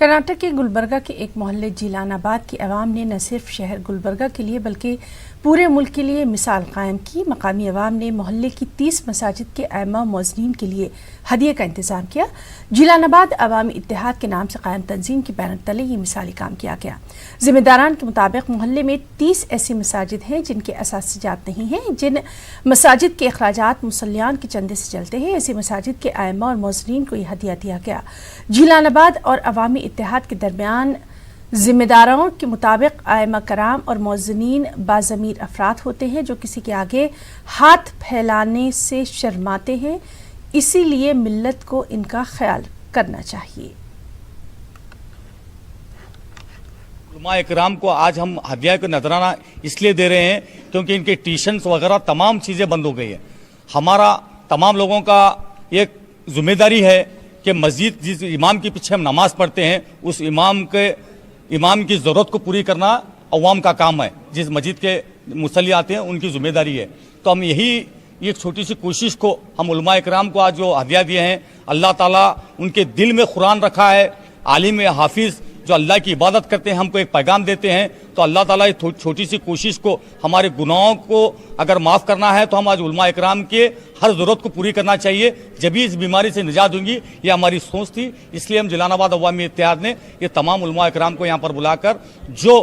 कर्नाटक के गुलबर्गा के एक मोहल्ले जीलानाबाद की आवाम ने न सिर्फ शहर गुलबर्गा के लिए बल्कि पूरे मुल्क के लिए मिसाल कायम की। मकामी आवाम ने मोहल्ले की 30 मसाजिद के आइम्मा मोज़नीन के लिए हदिये का इंतज़ाम किया। जीलानाबाद अवामी इत्तेहाद के नाम से कायम तंजीम की बैनर तले ये मिसाली काम किया गया। ज़िम्मेदारान के मुताबिक मोहल्ले में 30 ऐसी मसाजिद हैं जिनके असासिजात नहीं हैं। जिन मसाजिद के अखराजात मुसल्लियान के चंदे से चलते हैं, ऐसी मसाजिद के आइम्मा और मोज़नीन को यह हदिया दिया गया। जीलानाबाद और अवामी इत्तेहाद के दरमियान जिम्मेदारों के मुताबिक आइम्मा कराम और मोज़नीन बाज़मीर अफराद होते हैं जो किसी के आगे हाथ फैलाने से शर्माते हैं, इसीलिए मिल्लत को इनका ख्याल करना चाहिए। उलमा इकराम को आज हम हदिया को नजराना इसलिए दे रहे हैं क्योंकि इनके ट्यूशन्स वगैरह तमाम चीज़ें बंद हो गई है। हमारा तमाम लोगों का एक जिम्मेदारी है कि मस्जिद जिस इमाम के पीछे हम नमाज पढ़ते हैं उस इमाम की ज़रूरत को पूरी करना अवाम का काम है। जिस मस्जिद के मुसल्ली आते हैं उनकी जिम्मेदारी है। तो हम यही एक छोटी सी कोशिश को हम उलमा इकराम को आज जो हदिया दिए हैं, अल्लाह ताला उनके दिल में कुरान रखा है। आलिम हाफिज़ जो अल्लाह की इबादत करते हैं हमको एक पैगाम देते हैं, तो अल्लाह ताला इस छोटी सी कोशिश को, हमारे गुनाहों को अगर माफ़ करना है तो हम आज उलमा इकराम के हर ज़रूरत को पूरी करना चाहिए, जब भी इस बीमारी से निजात होंगी। ये हमारी सोच थी, इसलिए हम जीलानाबाद अवामी इत्तेहाद ने ये तमाम उलमा इकराम को यहाँ पर बुलाकर, जो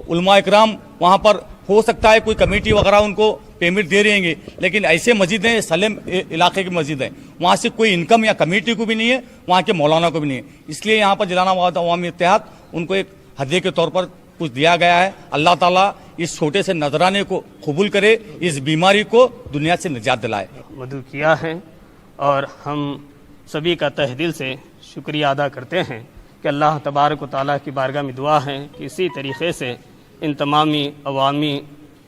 उलमा इकराम वहाँ पर हो सकता है कोई कमेटी वगैरह उनको पेमेंट दे रहे हैं, लेकिन ऐसे मस्जिद हैं, सलेम इलाके की मस्जिद है, वहाँ से कोई इनकम या कमेटी को भी नहीं है, वहाँ के मौलाना को भी नहीं है। इसलिए यहाँ पर जीलानाबाद अवामी इत्तेहाद उनको एक हदिये के तौर पर कुछ दिया गया है। अल्लाह ताला इस छोटे से नजराने को कबूल करे, इस बीमारी को दुनिया से निजात दिलाए। मदू किया है और हम सभी का तहे दिल से शुक्रिया अदा करते हैं कि अल्लाह तबारक व तआला की बारगाह में दुआ है कि इसी तरीक़े से इन तमामी अवामी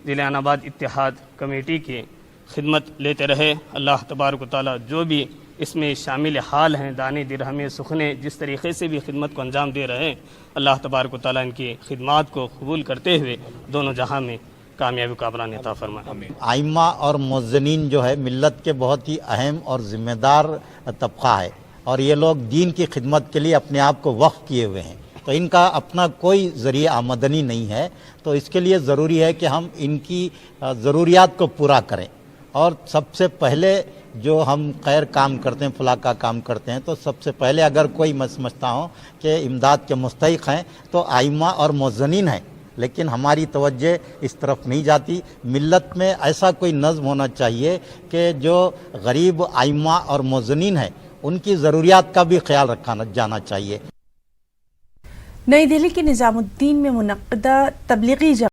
जीलानाबाद इत्तेहाद कमेटी की खिदमत लेते रहे। अल्लाह तबारक व तआला जो भी इसमें शामिल हाल हैं, दाने दिरहमें सुखने जिस तरीक़े से भी खिदमत को अंजाम दे रहे हैं, अल्लाह तबारक व तआला इनकी खिदमत को कबूल करते हुए दोनों जहां में कामयाबी का बरान अता फरमाए। आइम्मा और मुअज़्ज़िनीन जो है मिल्लत के बहुत ही अहम और ज़िम्मेदार तबक़ा है और ये लोग दीन की खिदमत के लिए अपने आप को वक्फ किए हुए हैं, तो इनका अपना कोई ज़रिया आमदनी नहीं है। तो इसके लिए ज़रूरी है कि हम इनकी ज़रूरियात को पूरा करें। और सबसे पहले जो हम खैर काम करते हैं, फलाह का काम करते हैं, तो सबसे पहले अगर कोई मैं समझता हूँ कि इमदाद के मुस्तहिक़ हैं तो आइम्मा और मुअज़्ज़िनीन हैं, लेकिन हमारी तवज्जो इस तरफ नहीं जाती। मिल्लत में ऐसा कोई नज़्म होना चाहिए कि जो गरीब आइम्मा और मुअज़्ज़िनीन हैं उनकी ज़रूरियात का भी ख्याल रखा जाना चाहिए। नई दिल्ली के निज़ामुद्दीन में मुनक़्क़दा तबलीगी